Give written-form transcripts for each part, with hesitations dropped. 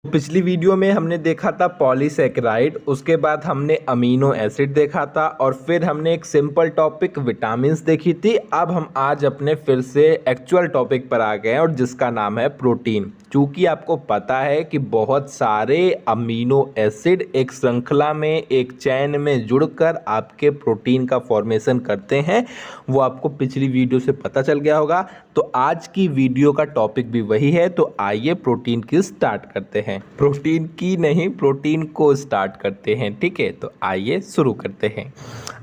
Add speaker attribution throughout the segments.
Speaker 1: पिछली वीडियो में हमने देखा था पॉलीसैकेराइड, उसके बाद हमने अमीनो एसिड देखा था और फिर हमने एक सिंपल टॉपिक विटामिन्स देखी थी। अब हम आज अपने फिर से एक्चुअल टॉपिक पर आ गए हैं और जिसका नाम है प्रोटीन। चूँकि आपको पता है कि बहुत सारे अमीनो एसिड एक श्रृंखला में एक चैन में जुड़कर आपके प्रोटीन का फॉर्मेशन करते हैं, वो आपको पिछली वीडियो से पता चल गया होगा। तो आज की वीडियो का टॉपिक भी वही है। तो आइए प्रोटीन की स्टार्ट करते हैं। प्रोटीन की नहीं, प्रोटीन को स्टार्ट करते हैं। ठीक है, तो आइए शुरू करते हैं।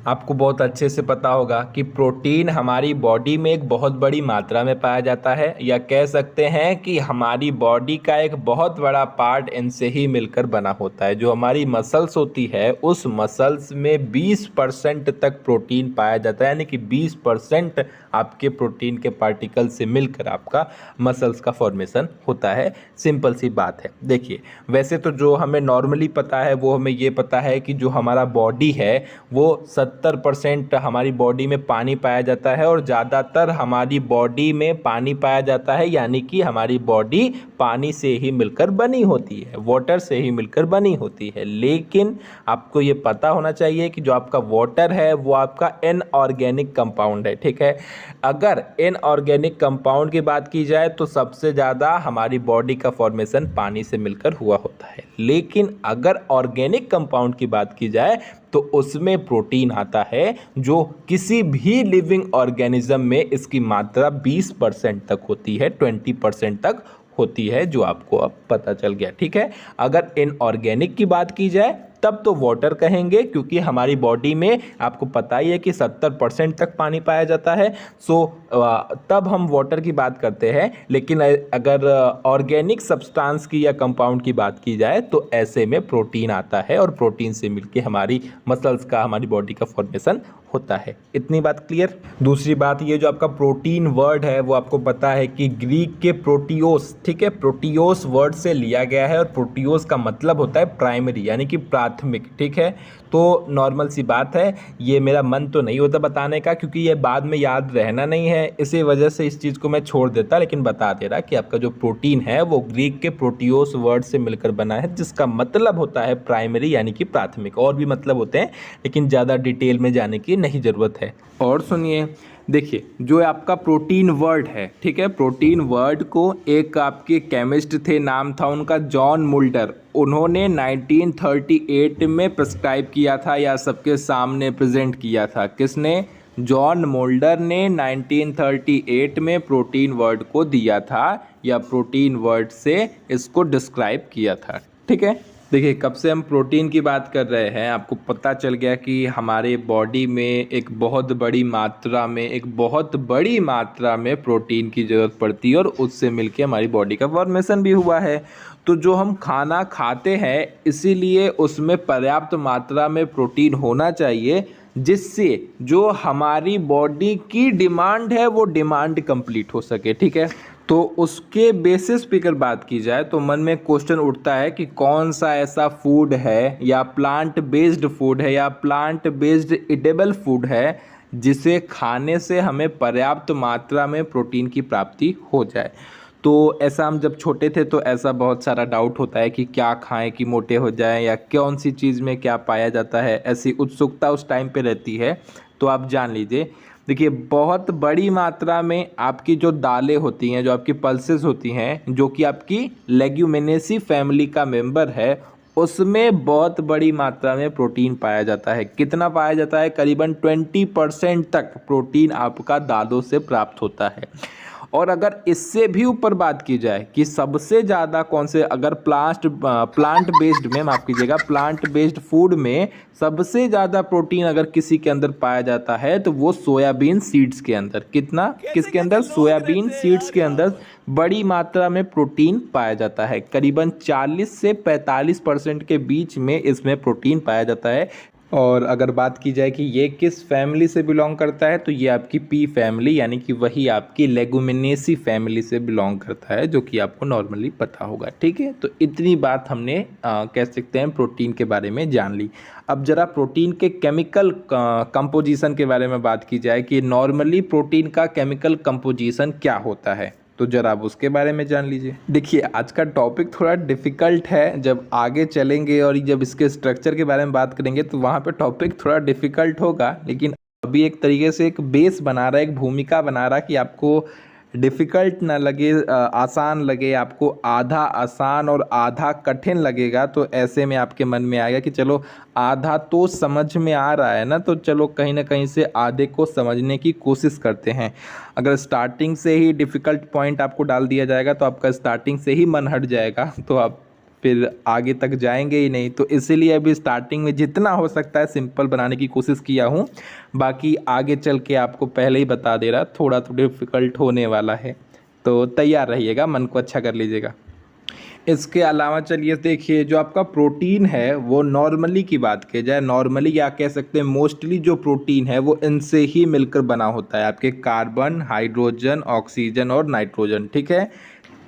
Speaker 1: आपको बहुत अच्छे से पता होगा कि प्रोटीन हमारी बॉडी में एक बहुत बड़ी मात्रा में पाया जाता है, या कह सकते हैं कि हमारी बॉडी का एक बहुत बड़ा पार्ट इनसे ही मिलकर बना होता है। जो हमारी मसल्स होती है उस मसल्स में 20% तक प्रोटीन पाया जाता है, यानी कि 20% आपके प्रोटीन के पार्टिकल से मिलकर आपका मसल्स का फॉर्मेशन होता है। सिंपल सी बात है। देखिए, वैसे तो जो हमें नॉर्मली पता है वो हमें ये पता है कि जो हमारा बॉडी है वो 70% हमारी बॉडी में पानी पाया जाता है, और ज़्यादातर हमारी बॉडी में पानी पाया जाता है, यानी कि हमारी बॉडी पानी से ही मिलकर बनी होती है, वाटर से ही मिलकर बनी होती है। लेकिन आपको ये पता होना चाहिए कि जो आपका वाटर है वो आपका इनऑर्गेनिक कंपाउंड है। ठीक है, अगर इनऑर्गेनिक कंपाउंड की बात की जाए तो सबसे ज़्यादा हमारी बॉडी का फॉर्मेशन पानी से मिलकर हुआ होता है। लेकिन अगर ऑर्गेनिक कंपाउंड की बात की जाए तो उसमें प्रोटीन आता है, जो किसी भी लिविंग ऑर्गेनिज्म में इसकी मात्रा 20% तक होती है, 20% तक होती है, जो आपको अब पता चल गया। ठीक है, अगर इनऑर्गेनिक की बात की जाए तब तो वाटर कहेंगे, क्योंकि हमारी बॉडी में आपको पता ही है कि 70% तक पानी पाया जाता है। तब हम वाटर की बात करते हैं। लेकिन अगर ऑर्गेनिक सब्सटेंस की या कंपाउंड की बात की जाए तो ऐसे में प्रोटीन आता है, और प्रोटीन से मिलके हमारी मसल्स का, हमारी बॉडी का फॉर्मेशन होता है। इतनी बात क्लियर। दूसरी बात, ये जो आपका प्रोटीन वर्ड है वो आपको पता है कि ग्रीक के प्रोटियोस, ठीक है, प्रोटियोस वर्ड से लिया गया है, और प्रोटियोस का मतलब होता है प्राइमरी, यानी कि प्राथमिक। ठीक है, तो नॉर्मल सी बात है। ये मेरा मन तो नहीं होता बताने का, क्योंकि ये बाद में याद रहना नहीं है, इसी वजह से इस चीज़ को मैं छोड़ देता, लेकिन बता दे रहा कि आपका जो प्रोटीन है वो ग्रीक के प्रोटियोस वर्ड से मिलकर बना है, जिसका मतलब होता है प्राइमरी, यानी कि प्राथमिक। और भी मतलब होते हैं, लेकिन ज़्यादा डिटेल में जाने की नहीं ज़रूरत है। और सुनिए, देखिए, जो आपका प्रोटीन वर्ड है, ठीक है, प्रोटीन वर्ड को एक आपके केमिस्ट थे, नाम था उनका जॉन मुल्डर। उन्होंने 1938 में प्रिस्क्राइब किया था, या सबके सामने प्रेजेंट किया था। किसने? जॉन मुल्डर ने 1938 में प्रोटीन वर्ड को दिया था, या प्रोटीन वर्ड से इसको डिस्क्राइब किया था। ठीक है, देखिए, कब से हम प्रोटीन की बात कर रहे हैं, आपको पता चल गया कि हमारे बॉडी में एक बहुत बड़ी मात्रा में प्रोटीन की ज़रूरत पड़ती है, और उससे मिलके हमारी बॉडी का फॉर्मेशन भी हुआ है। तो जो हम खाना खाते हैं, इसीलिए उसमें पर्याप्त मात्रा में प्रोटीन होना चाहिए, जिससे जो हमारी बॉडी की डिमांड है वो डिमांड कंप्लीट हो सके। ठीक है, तो उसके बेसिस पे अगर बात की जाए तो मन में क्वेश्चन उठता है कि कौन सा ऐसा फूड है, या प्लांट बेस्ड फूड है, या प्लांट बेस्ड एडिबल फूड है, जिसे खाने से हमें पर्याप्त मात्रा में प्रोटीन की प्राप्ति हो जाए। तो ऐसा हम जब छोटे थे तो ऐसा बहुत सारा डाउट होता है कि क्या खाएं कि मोटे हो जाएं, या कौन सी चीज़ में क्या पाया जाता है, ऐसी उत्सुकता उस टाइम पे रहती है। तो आप जान लीजिए, देखिए, बहुत बड़ी मात्रा में आपकी जो दालें होती हैं, जो आपकी पल्सेस होती हैं, जो कि आपकी लेग्यूमिनेसी फैमिली का मेंबर है, उसमें बहुत बड़ी मात्रा में प्रोटीन पाया जाता है। कितना पाया जाता है? करीबन 20% तक प्रोटीन आपका दालों से प्राप्त होता है। और अगर इससे भी ऊपर बात की जाए कि सबसे ज़्यादा कौन से, अगर प्लांट बेस्ड में, माफ़ कीजिएगा, प्लांट बेस्ड फूड में सबसे ज़्यादा प्रोटीन अगर किसी के अंदर पाया जाता है तो वो सोयाबीन सीड्स के अंदर। कितना? किसके अंदर? सोयाबीन सीड्स के अंदर बड़ी मात्रा में प्रोटीन पाया जाता है। करीबन 40 से 45% के बीच में इसमें प्रोटीन पाया जाता है। और अगर बात की जाए कि ये किस फैमिली से बिलोंग करता है, तो ये आपकी पी फैमिली, यानी कि वही आपकी लेगुमिनेसी फैमिली से बिलोंग करता है, जो कि आपको नॉर्मली पता होगा। ठीक है, तो इतनी बात हमने कह सकते हैं प्रोटीन के बारे में जान ली। अब जरा प्रोटीन के केमिकल कंपोजिशन के बारे में बात की जाए कि नॉर्मली प्रोटीन का केमिकल कंपोजिशन क्या होता है। तो जरा आप उसके बारे में जान लीजिए। देखिए आज का टॉपिक थोड़ा डिफ़िकल्ट है, जब आगे चलेंगे और जब इसके स्ट्रक्चर के बारे में बात करेंगे तो वहाँ पे टॉपिक थोड़ा डिफ़िकल्ट होगा, लेकिन अभी एक तरीके से एक बेस बना रहा है, एक भूमिका बना रहा है कि आपको डिफ़िकल्ट ना लगे, आसान लगे, आपको आधा आसान और आधा कठिन लगेगा। तो ऐसे में आपके मन में आएगा कि चलो आधा तो समझ में आ रहा है ना, तो चलो कहीं ना कहीं से आधे को समझने की कोशिश करते हैं। अगर स्टार्टिंग से ही डिफ़िकल्ट पॉइंट आपको डाल दिया जाएगा तो आपका स्टार्टिंग से ही मन हट जाएगा, तो आप फिर आगे तक जाएंगे ही नहीं। तो इसीलिए अभी स्टार्टिंग में जितना हो सकता है सिंपल बनाने की कोशिश किया हूँ, बाकी आगे चल के आपको पहले ही बता दे रहा थोड़ा तो डिफ़िकल्ट होने वाला है, तो तैयार रहिएगा, मन को अच्छा कर लीजिएगा। इसके अलावा चलिए देखिए, जो आपका प्रोटीन है वो नॉर्मली की बात की जाए, नॉर्मली या कह सकते हैं मोस्टली जो प्रोटीन है वो इनसे ही मिलकर बना होता है, आपके कार्बन, हाइड्रोजन, ऑक्सीजन और नाइट्रोजन, ठीक है,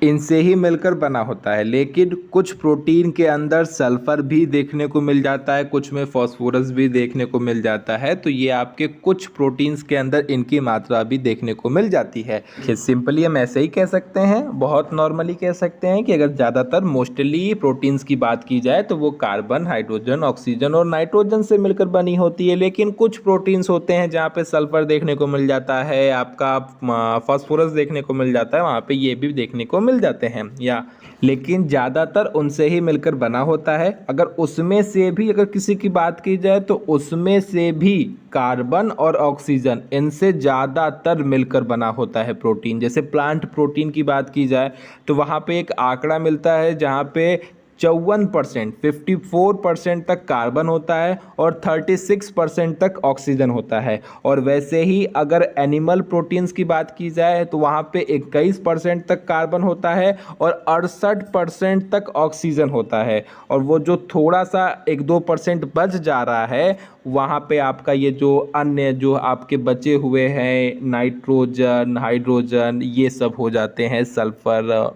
Speaker 1: इनसे ही मिलकर बना होता है। लेकिन कुछ प्रोटीन के अंदर सल्फर भी देखने को मिल जाता है, कुछ में फास्फोरस भी देखने को मिल जाता है। तो ये आपके कुछ प्रोटीन्स के अंदर इनकी मात्रा भी देखने को मिल जाती है। सिंपली हम ऐसे ही कह सकते हैं, बहुत नॉर्मली कह सकते हैं कि अगर ज़्यादातर मोस्टली प्रोटीन्स की बात की जाए तो वो कार्बन, हाइड्रोजन, ऑक्सीजन और नाइट्रोजन से मिलकर बनी होती है। लेकिन कुछ प्रोटीन्स होते हैं जहाँ पे सल्फर देखने को मिल जाता है, आपका फास्फोरस देखने को मिल जाता है, वहाँ पे ये भी देखने को मिल जाते हैं, या लेकिन ज़्यादातर उनसे ही मिलकर बना होता है। अगर उसमें से भी अगर किसी की बात की जाए तो उसमें से भी कार्बन और ऑक्सीजन इनसे ज़्यादातर मिलकर बना होता है प्रोटीन। जैसे प्लांट प्रोटीन की बात की जाए तो वहाँ पे एक आंकड़ा मिलता है जहाँ पे 54%, 54% तक कार्बन होता है और 36% तक ऑक्सीजन होता है। और वैसे ही अगर एनिमल प्रोटीन्स की बात की जाए तो वहाँ पे 21% तक कार्बन होता है और 68% तक ऑक्सीजन होता है। और वो जो थोड़ा सा 1-2% बच जा रहा है, वहाँ पे आपका ये जो अन्य जो आपके बचे हुए हैं नाइट्रोजन, हाइड्रोजन, ये सब हो जाते हैं, सल्फर,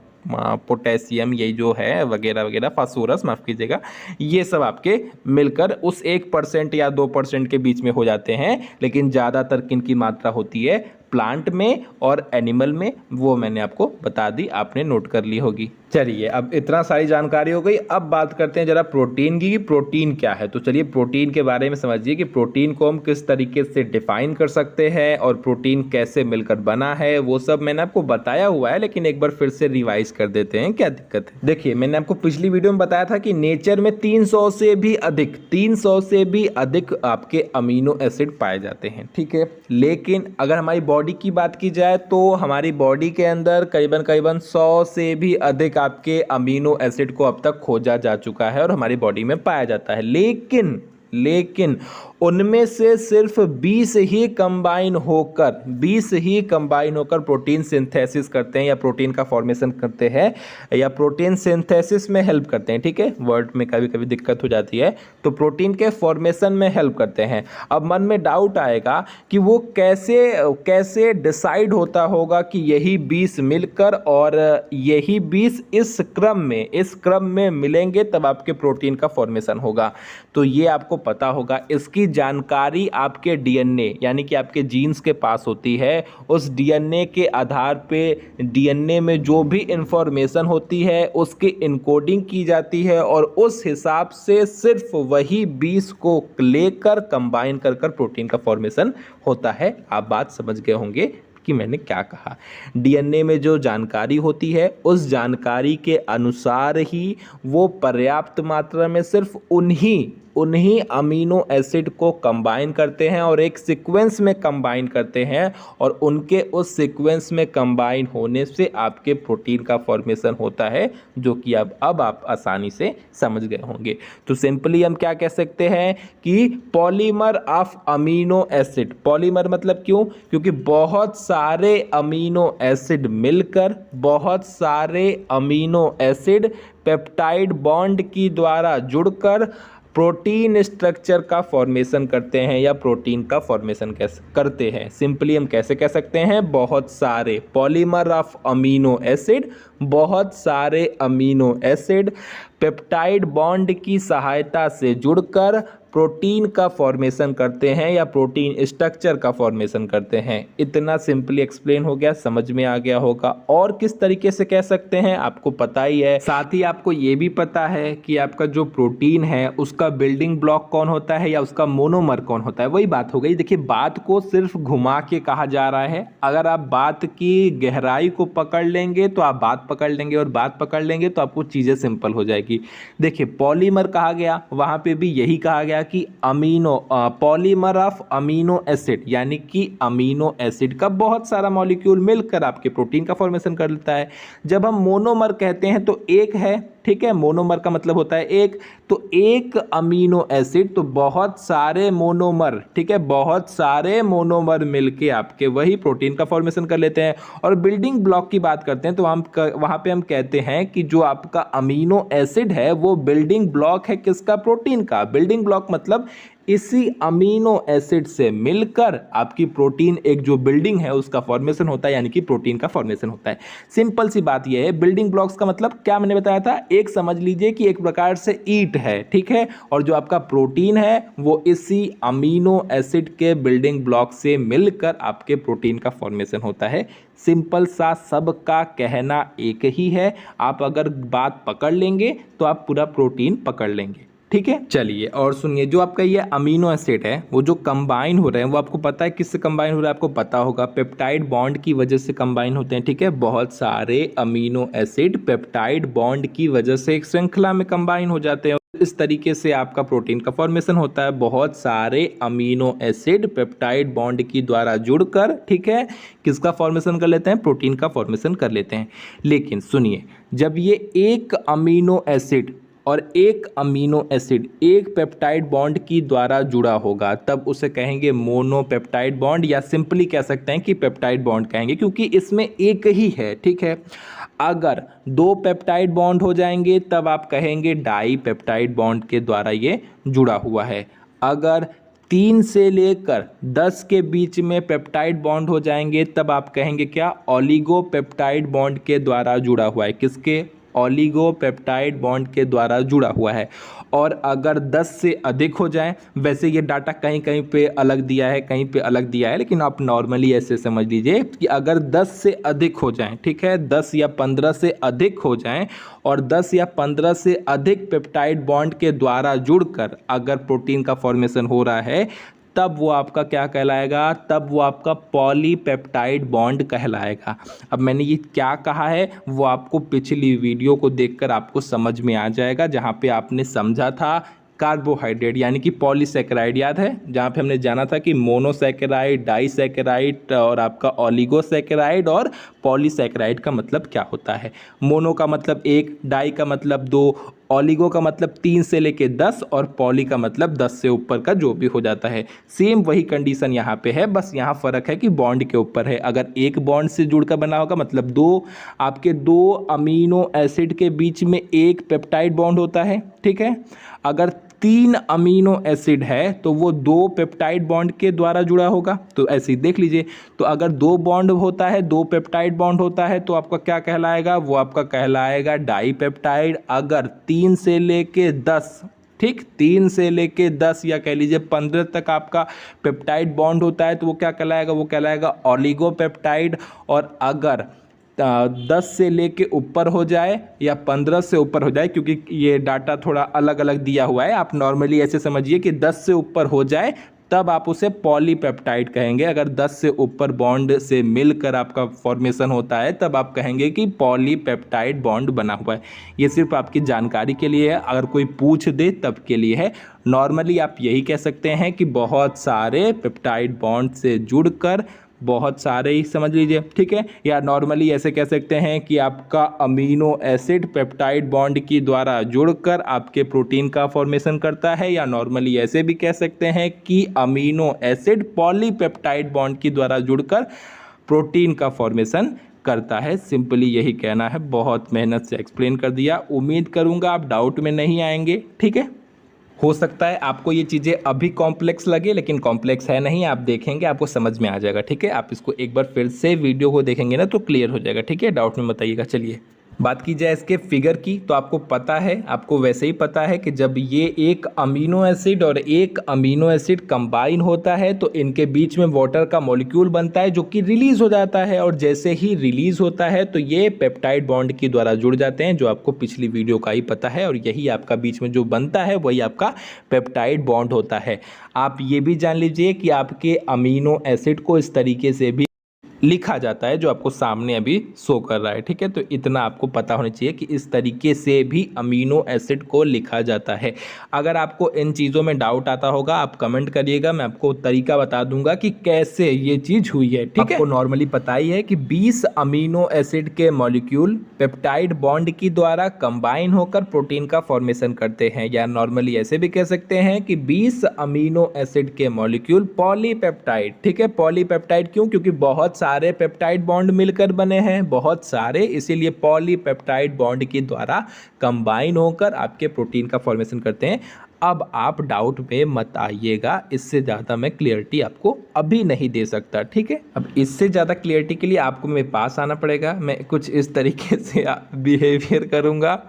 Speaker 1: पोटेशियम, यही जो है वगैरह वगैरह, फास्फोरस माफ़ कीजिएगा, ये सब आपके मिलकर उस 1% या 2% के बीच में हो जाते हैं। लेकिन ज़्यादातर किनकी मात्रा होती है प्लांट में और एनिमल में, वो मैंने आपको बता दी, आपने नोट कर ली होगी। चलिए अब इतना सारी जानकारी हो गई, अब बात करते हैं जरा प्रोटीन की। प्रोटीन क्या है? तो चलिए प्रोटीन के बारे में समझिए कि प्रोटीन को हम किस तरीके से डिफाइन कर सकते हैं और प्रोटीन कैसे मिलकर बना है, वो सब मैंने आपको बताया हुआ है, लेकिन एक बार फिर से रिवाइज कर देते हैं, क्या दिक्कत है। देखिए मैंने आपको पिछली वीडियो में बताया था कि नेचर में 300 से भी अधिक आपके अमीनो एसिड पाए जाते हैं, ठीक है। लेकिन अगर हमारी बॉडी की बात की जाए तो हमारी बॉडी के अंदर करीबन 100 से भी अधिक आपके अमीनो एसिड को अब तक खोजा जा चुका है और हमारी बॉडी में पाया जाता है। लेकिन उनमें से सिर्फ 20 ही कंबाइन होकर प्रोटीन सिंथेसिस करते हैं या प्रोटीन का फॉर्मेशन करते हैं या प्रोटीन सिंथेसिस में हेल्प करते हैं, ठीक है। वर्ड में कभी कभी दिक्कत हो जाती है, तो प्रोटीन के फॉर्मेशन में हेल्प करते हैं। अब मन में डाउट आएगा कि वो कैसे डिसाइड होता होगा कि यही 20 मिलकर और यही 20 इस क्रम में मिलेंगे तब आपके प्रोटीन का फॉर्मेशन होगा। तो ये आपको पता होगा, इसकी जानकारी आपके डीएनए यानी कि आपके जीन्स के पास होती है। उस डीएनए के आधार पे डीएनए में जो भी इंफॉर्मेशन होती है उसकी इनकोडिंग की जाती है और उस हिसाब से सिर्फ वही 20 को लेकर कंबाइन कर प्रोटीन का फॉर्मेशन होता है। आप बात समझ गए होंगे कि मैंने क्या कहा। डीएनए में जो जानकारी होती है उस जानकारी के अनुसार ही वो पर्याप्त मात्रा में सिर्फ उन्हीं अमीनो एसिड को कंबाइन करते हैं और एक सीक्वेंस में कंबाइन करते हैं और उनके उस सीक्वेंस में कंबाइन होने से आपके प्रोटीन का फॉर्मेशन होता है, जो कि अब आप आसानी से समझ गए होंगे। तो सिंपली हम क्या कह सकते हैं कि polymer of amino acid. Polymer मतलब क्यों? क्योंकि बहुत सारे अमीनो एसिड मिलकर, बहुत सारे अमीनो एसिड पेप्टाइड बॉन्ड की द्वारा जुड़कर प्रोटीन स्ट्रक्चर का फॉर्मेशन करते हैं या प्रोटीन का फॉर्मेशन कैसे करते हैं। सिंपली हम कैसे कह सकते हैं, बहुत सारे पॉलीमर ऑफ अमीनो एसिड, बहुत सारे अमीनो एसिड पेप्टाइड बॉन्ड की सहायता से जुड़कर प्रोटीन का फॉर्मेशन करते हैं या प्रोटीन स्ट्रक्चर का फॉर्मेशन करते हैं। इतना सिंपली एक्सप्लेन हो गया, समझ में आ गया होगा। और किस तरीके से कह सकते हैं आपको पता ही है। साथ ही आपको ये भी पता है कि आपका जो प्रोटीन है उसका बिल्डिंग ब्लॉक कौन होता है या उसका मोनोमर कौन होता है। वही बात हो गई। देखिए, बात को सिर्फ घुमा के कहा जा रहा है। अगर आप बात की गहराई को पकड़ लेंगे तो आप बात पकड़ लेंगे, और बात पकड़ लेंगे तो आपको चीज़ें सिंपल हो जाएगी। देखिए, पॉलीमर कहा गया, वहाँ पे भी यही कहा गया कि पॉलीमर ऑफ अमीनो एसिड, यानी कि अमीनो एसिड का बहुत सारा मॉलिक्यूल मिलकर आपके प्रोटीन का फॉर्मेशन कर लेता है। जब हम मोनोमर कहते हैं तो एक है, ठीक है, मोनोमर का मतलब होता है एक, तो एक अमीनो एसिड, तो बहुत सारे मोनोमर, ठीक है, बहुत सारे मोनोमर मिलके आपके वही प्रोटीन का फॉर्मेशन कर लेते हैं। और बिल्डिंग ब्लॉक की बात करते हैं तो हम वहाँ पे हम कहते हैं कि जो आपका अमीनो एसिड है वो बिल्डिंग ब्लॉक है किसका? प्रोटीन का। बिल्डिंग ब्लॉक मतलब इसी अमीनो एसिड से मिलकर आपकी प्रोटीन एक जो बिल्डिंग है उसका फॉर्मेशन होता है, यानी कि प्रोटीन का फॉर्मेशन होता है। सिंपल सी बात यह है। बिल्डिंग ब्लॉक्स का मतलब क्या मैंने बताया था? एक समझ लीजिए कि एक प्रकार से ईंट है, ठीक है, और जो आपका प्रोटीन है वो इसी अमीनो एसिड के बिल्डिंग ब्लॉक से मिलकर आपके प्रोटीन का फॉर्मेशन होता है। सिंपल सा, सबका कहना एक ही है। आप अगर बात पकड़ लेंगे तो आप पूरा प्रोटीन पकड़ लेंगे, ठीक है। चलिए और सुनिए, जो आपका ये अमीनो एसिड है वो जो कंबाइन हो रहे हैं वो आपको पता है किससे कंबाइन हो रहा है? आपको पता होगा, पेप्टाइड बॉन्ड की वजह से कंबाइन होते हैं, ठीक है। बहुत सारे अमीनो एसिड पेप्टाइड बॉन्ड की वजह से एक श्रृंखला में कंबाइन हो जाते हैं। इस तरीके से आपका प्रोटीन का फॉर्मेशन होता है। बहुत सारे अमीनो एसिड पेप्टाइड बॉन्ड की द्वारा जुड़कर, ठीक है, किसका फॉर्मेशन कर लेते हैं? प्रोटीन का फॉर्मेशन कर लेते हैं। लेकिन सुनिए, जब ये एक अमीनो एसिड और एक अमीनो एसिड एक पेप्टाइड बॉन्ड की द्वारा जुड़ा होगा तब उसे कहेंगे मोनोपेप्टाइड बॉन्ड, या सिंपली कह सकते हैं कि पेप्टाइड बॉन्ड कहेंगे, क्योंकि इसमें एक ही है, ठीक है। अगर दो पेप्टाइड बॉन्ड हो जाएंगे तब आप कहेंगे डाई पेप्टाइड बॉन्ड के द्वारा ये जुड़ा हुआ है। अगर 3 से लेकर 10 के बीच में पेप्टाइड बॉन्ड हो जाएंगे तब आप कहेंगे क्या? ऑलिगोपेप्टाइड बॉन्ड के द्वारा जुड़ा हुआ है। किसके? ऑलिगोपेप्टाइड बॉन्ड के द्वारा जुड़ा हुआ है। और अगर 10 से अधिक हो जाए, वैसे ये डाटा कहीं कहीं पे अलग दिया है, कहीं पे अलग दिया है, लेकिन आप नॉर्मली ऐसे समझ लीजिए कि अगर 10 से अधिक हो जाएं, ठीक है, 10 या 15 से अधिक हो जाएं, और 10 या 15 से अधिक पेप्टाइड बॉन्ड के द्वारा जुड़कर अगर प्रोटीन का फॉर्मेशन हो रहा है तब वो आपका क्या कहलाएगा? तब वो आपका पॉलीपेप्टाइड बॉन्ड कहलाएगा। अब मैंने ये क्या कहा है वो आपको पिछली वीडियो को देखकर आपको समझ में आ जाएगा, जहाँ पे आपने समझा था कार्बोहाइड्रेट यानी कि पॉलीसैकेराइड, याद है? जहाँ पे हमने जाना था कि मोनोसैकेराइड, डाइसैकेराइड और आपका ऑलिगोसैकेराइड, और पॉलीसैकेराइड का मतलब क्या होता है। मोनो का मतलब 1, डाई का मतलब 2, ऑलिगो का मतलब 3 से लेके 10, और पॉली का मतलब 10 से ऊपर का जो भी हो जाता है। सेम वही कंडीशन यहाँ पे है, बस यहाँ फ़र्क है कि बॉन्ड के ऊपर है। अगर एक बॉन्ड से जुड़कर बना होगा मतलब आपके दो अमीनो एसिड के बीच में एक पेप्टाइड बॉन्ड होता है, ठीक है। अगर 3 अमीनो एसिड है तो वो 2 पेप्टाइड बॉन्ड के द्वारा जुड़ा होगा। तो ऐसे ही देख लीजिए, तो अगर 2 बॉन्ड होता है, 2 पेप्टाइड बॉन्ड होता है तो आपका क्या कहलाएगा? वो आपका कहलाएगा डाईपेप्टाइड। अगर 3 से लेके 10, ठीक, 3 से लेके 10 या कह लीजिए 15 तक आपका पेप्टाइड बॉन्ड होता है तो वो क्या कहलाएगा? वो कहलाएगा ऑलिगोपेप्टाइड। और अगर 10 से लेके ऊपर हो जाए या 15 से ऊपर हो जाए, क्योंकि ये डाटा थोड़ा अलग अलग दिया हुआ है, आप नॉर्मली ऐसे समझिए कि 10 से ऊपर हो जाए तब आप उसे पॉलीपेप्टाइड कहेंगे। अगर 10 से ऊपर बॉन्ड से मिलकर आपका फॉर्मेशन होता है तब आप कहेंगे कि पॉलीपेप्टाइड बॉन्ड बना हुआ है। ये सिर्फ आपकी जानकारी के लिए है, अगर कोई पूछ दे तब के लिए है। नॉर्मली आप यही कह सकते हैं कि बहुत सारे पेप्टाइड बॉन्ड से जुड़कर, बहुत सारे ही समझ लीजिए, ठीक है। या नॉर्मली ऐसे कह सकते हैं कि आपका अमीनो एसिड पेप्टाइड बॉन्ड की द्वारा जुड़कर आपके प्रोटीन का फॉर्मेशन करता है, या नॉर्मली ऐसे भी कह सकते हैं कि अमीनो एसिड पॉलीपेप्टाइड बॉन्ड की द्वारा जुड़कर प्रोटीन का फॉर्मेशन करता है। सिंपली यही कहना है, बहुत मेहनत से एक्सप्लेन कर दिया। उम्मीद करूँगा आप डाउट में नहीं आएंगे, ठीक है। हो सकता है आपको ये चीज़ें अभी कॉम्प्लेक्स लगे, लेकिन कॉम्प्लेक्स है नहीं, आप देखेंगे आपको समझ में आ जाएगा, ठीक है। आप इसको एक बार फिर से वीडियो को देखेंगे ना तो क्लियर हो जाएगा, ठीक है। डाउट में बताइएगा। चलिए बात की जाए इसके फिगर की तो आपको पता है, आपको वैसे ही पता है कि जब ये एक अमीनो एसिड और एक अमीनो एसिड कंबाइन होता है तो इनके बीच में वाटर का मॉलिक्यूल बनता है जो कि रिलीज हो जाता है, और जैसे ही रिलीज होता है तो ये पेप्टाइड बॉन्ड के द्वारा जुड़ जाते हैं, जो आपको पिछली वीडियो का ही पता है, और यही आपका बीच में जो बनता है वही आपका पेप्टाइड बॉन्ड होता है। आप ये भी जान लीजिए कि आपके अमीनो एसिड को इस तरीके से भी लिखा जाता है जो आपको सामने अभी शो कर रहा है, ठीक है। तो इतना आपको पता होना चाहिए कि इस तरीके से भी अमीनो एसिड को लिखा जाता है। अगर आपको इन चीज़ों में डाउट आता होगा आप कमेंट करिएगा, मैं आपको तरीका बता दूंगा कि कैसे ये चीज़ हुई है, ठीक है। आपको नॉर्मली पता ही है कि 20 अमीनो एसिड के मॉलिक्यूल पेप्टाइड बॉन्ड की द्वारा कंबाइन होकर प्रोटीन का फॉर्मेशन करते हैं, या नॉर्मली ऐसे भी कह सकते हैं कि 20 अमीनो एसिड के मॉलिक्यूल पॉलीपेप्टाइड, ठीक है। पॉलीपेप्टाइड क्यों? क्योंकि बहुत सारे पेप्टाइड बॉन्ड मिलकर बने हैं, बहुत सारे, इसीलिए पॉलीपेप्टाइड बॉन्ड के द्वारा कंबाइन होकर आपके प्रोटीन का फॉर्मेशन करते हैं। अब आप डाउट में मत आइएगा, इससे ज़्यादा मैं क्लियरिटी आपको अभी नहीं दे सकता, ठीक है। अब इससे ज़्यादा क्लियरिटी के लिए आपको मेरे पास आना पड़ेगा, मैं कुछ इस तरीके से बिहेवियर करूँगा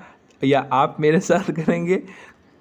Speaker 1: या आप मेरे साथ करेंगे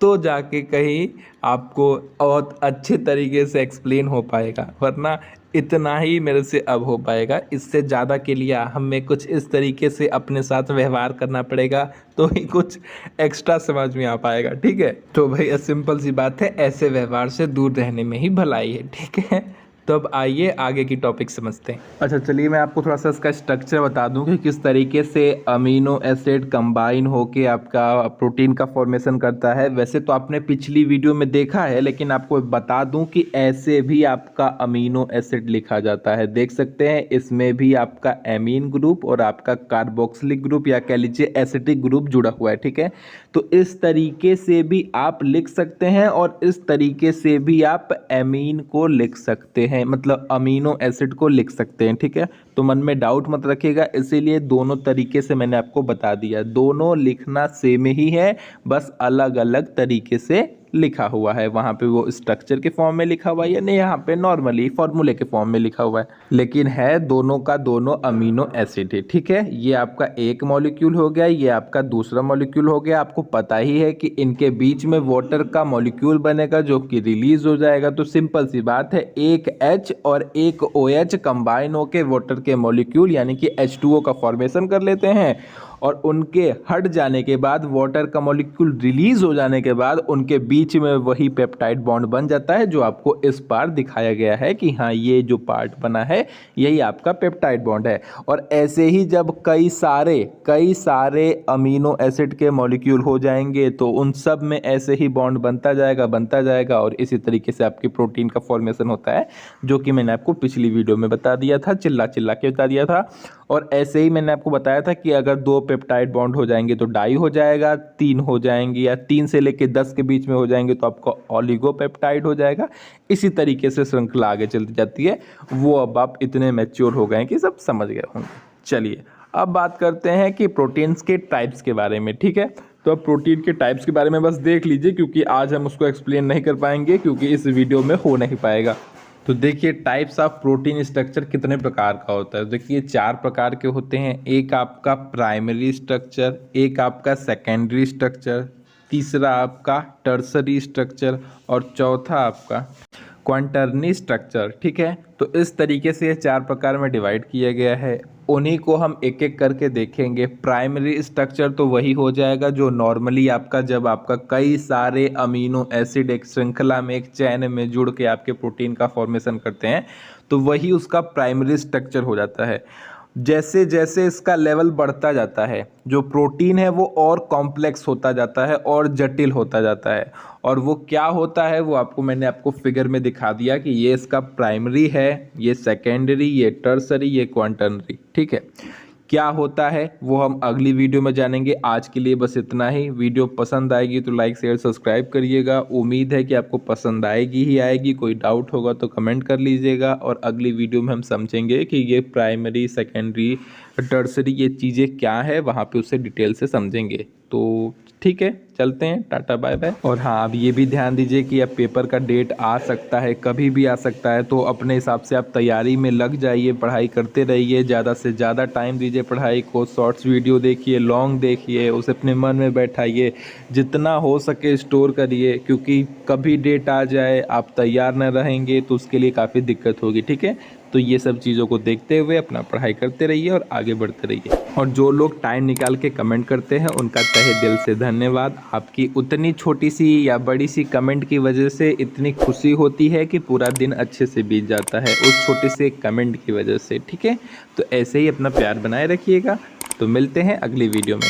Speaker 1: तो जाके कहीं आपको बहुत अच्छे तरीके से एक्सप्लेन हो पाएगा, वरना इतना ही मेरे से अब हो पाएगा। इससे ज़्यादा के लिए हमें कुछ इस तरीके से अपने साथ व्यवहार करना पड़ेगा तो ही कुछ एक्स्ट्रा समझ में आ पाएगा, ठीक है। तो भैया सिंपल सी बात है, ऐसे व्यवहार से दूर रहने में ही भलाई है, ठीक है। तो अब आइए आगे की टॉपिक समझते हैं। अच्छा चलिए मैं आपको थोड़ा सा इसका स्ट्रक्चर बता दूं कि किस तरीके से अमीनो एसिड कंबाइन होके आपका प्रोटीन का फॉर्मेशन करता है। वैसे तो आपने पिछली वीडियो में देखा है, लेकिन आपको बता दूं कि ऐसे भी आपका अमीनो एसिड लिखा जाता है। देख सकते हैं इसमें भी आपका एमीन ग्रुप और आपका कार्बोक्सिलिक ग्रुप या कह लीजिए एसिटिक ग्रुप जुड़ा हुआ है, ठीक है। तो इस तरीके से भी आप लिख सकते हैं और इस तरीके से भी आप एमीन को लिख सकते हैं, मतलब अमीनो एसिड को लिख सकते हैं, ठीक है। तो मन में डाउट मत रखिएगा, इसीलिए दोनों तरीके से मैंने आपको बता दिया। दोनों लिखना सेम ही है, बस अलग अलग तरीके से लिखा हुआ है। वहाँ पे वो स्ट्रक्चर के फॉर्म में लिखा हुआ है, यानी यहाँ पे नॉर्मली फॉर्मूले के फॉर्म में लिखा हुआ है, लेकिन है दोनों का दोनों अमीनो एसिड है, ठीक है। ये आपका एक मॉलिक्यूल हो गया, ये आपका दूसरा मॉलिक्यूल हो गया। आपको पता ही है कि इनके बीच में वाटर का मॉलिक्यूल बनेगा जो कि रिलीज हो जाएगा। तो सिंपल सी बात है, एक H और एक OH कंबाइन होके वाटर के मॉलिक्यूल यानी कि H2O का फॉर्मेशन कर लेते हैं, और उनके हट जाने के बाद वाटर का मॉलिक्यूल रिलीज हो जाने के बाद उनके बीच में वही पेप्टाइड बॉन्ड बन जाता है, जो आपको इस पार दिखाया गया है कि हाँ ये जो पार्ट बना है यही आपका पेप्टाइड बॉन्ड है। और ऐसे ही जब कई सारे अमीनो एसिड के मॉलिक्यूल हो जाएंगे तो उन सब में ऐसे ही बॉन्ड बनता जाएगा और इसी तरीके से आपकी प्रोटीन का फॉर्मेशन होता है, जो कि मैंने आपको पिछली वीडियो में बता दिया था, चिल्ला के बता दिया था। और ऐसे ही मैंने आपको बताया था कि अगर 2 पेप्टाइड बॉन्ड हो जाएंगे तो डाई हो जाएगा, 3 हो जाएंगे या 3 से लेके 10 के बीच में हो जाएंगे तो आपका ऑलिगोपेप्टाइड हो जाएगा। इसी तरीके से श्रृंखला आगे चलती जाती है। वो अब आप इतने मैच्योर हो गए हैं कि सब समझ गए होंगे। चलिए अब बात करते हैं कि प्रोटीन्स के टाइप्स के बारे में, ठीक है। तो अब प्रोटीन के टाइप्स के बारे में बस देख लीजिए, क्योंकि आज हम उसको एक्सप्लेन नहीं कर पाएंगे, क्योंकि इस वीडियो में हो नहीं पाएगा। तो देखिए टाइप्स ऑफ प्रोटीन स्ट्रक्चर कितने प्रकार का होता है। देखिए 4 प्रकार के होते हैं। एक आपका प्राइमरी स्ट्रक्चर, एक आपका सेकेंडरी स्ट्रक्चर, तीसरा आपका टर्सरी स्ट्रक्चर और चौथा आपका क्वांटरनी स्ट्रक्चर, ठीक है। तो इस तरीके से ये 4 प्रकार में डिवाइड किया गया है। उन्हीं को हम एक एक करके देखेंगे। प्राइमरी स्ट्रक्चर तो वही हो जाएगा जो नॉर्मली आपका जब आपका कई सारे अमीनो एसिड एक श्रृंखला में एक चैन में जुड़ के आपके प्रोटीन का फॉर्मेशन करते हैं, तो वही उसका प्राइमरी स्ट्रक्चर हो जाता है। जैसे जैसे इसका लेवल बढ़ता जाता है, जो प्रोटीन है वो और कॉम्प्लेक्स होता जाता है और जटिल होता जाता है। और वो क्या होता है वो मैंने आपको फिगर में दिखा दिया कि ये इसका प्राइमरी है, ये सेकेंडरी, ये टर्सरी, ये क्वांटरनरी, ठीक है। क्या होता है वो हम अगली वीडियो में जानेंगे। आज के लिए बस इतना ही। वीडियो पसंद आएगी तो लाइक शेयर सब्सक्राइब करिएगा। उम्मीद है कि आपको पसंद आएगी ही आएगी। कोई डाउट होगा तो कमेंट कर लीजिएगा, और अगली वीडियो में हम समझेंगे कि ये प्राइमरी, सेकेंडरी, टर्सरी ये चीज़ें क्या है, वहाँ पे उसे डिटेल से समझेंगे। तो ठीक है। चलते हैं, टाटा बाय बाय। और हाँ, अब ये भी ध्यान दीजिए कि अब पेपर का डेट आ सकता है, कभी भी आ सकता है, तो अपने हिसाब से आप तैयारी में लग जाइए, पढ़ाई करते रहिए, ज़्यादा से ज़्यादा टाइम दीजिए पढ़ाई को, शॉर्ट्स वीडियो देखिए, लॉन्ग देखिए, उसे अपने मन में बैठाइए, जितना हो सके स्टोर करिए, क्योंकि कभी डेट आ जाए आप तैयार न रहेंगे तो उसके लिए काफ़ी दिक्कत होगी, ठीक है। तो ये सब चीज़ों को देखते हुए अपना पढ़ाई करते रहिए और आगे बढ़ते रहिए। और जो लोग टाइम निकाल के कमेंट करते हैं उनका तहे दिल से धन्यवाद। आपकी उतनी छोटी सी या बड़ी सी कमेंट की वजह से इतनी खुशी होती है कि पूरा दिन अच्छे से बीत जाता है उस छोटे से कमेंट की वजह से, ठीक है। तो ऐसे ही अपना प्यार बनाए रखिएगा। तो मिलते हैं अगली वीडियो में।